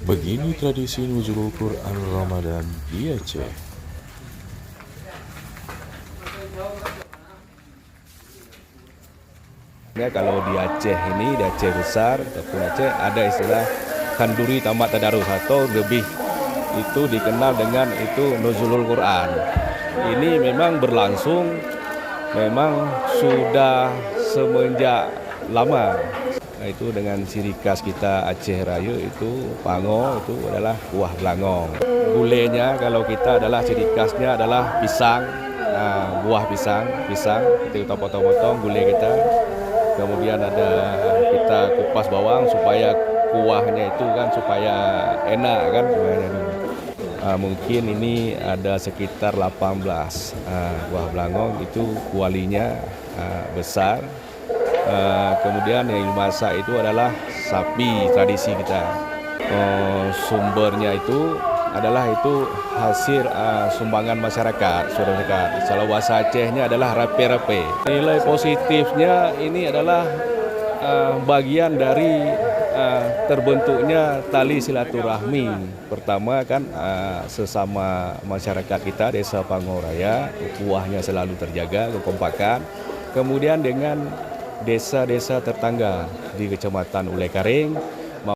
Begini tradisi nuzulul Quran Ramadan di Aceh. Kalau di Aceh ini, di Aceh besar ataupun Aceh ada istilah kanduri tamat tadarus atau lebih itu dikenal dengan itu nuzulul Quran. Ini memang berlangsung memang sudah semenjak lama. Itu dengan ciri khas kita Aceh Raya itu pango itu adalah kuah belangong. Gulenya kalau kita adalah ciri khasnya adalah pisang, buah pisang kita potong-potong gulai kita. Kemudian ada kita kupas bawang supaya kuahnya itu kan supaya enak kan. Mungkin ini ada sekitar 18 buah belangong itu kualinya besar. Kemudian yang dimasak itu adalah sapi tradisi kita. Sumbernya itu adalah itu hasil sumbangan masyarakat, saudara-saudara. Kalau bahasa Acehnya adalah rape-rape. Nilai positifnya ini adalah bagian dari terbentuknya tali silaturahmi. Pertama kan sesama masyarakat kita Desa Pangoraya, ukhuwahnya selalu terjaga, kekompakan. Kemudian dengan desa-desa tetangga di Kecamatan Ulai Karing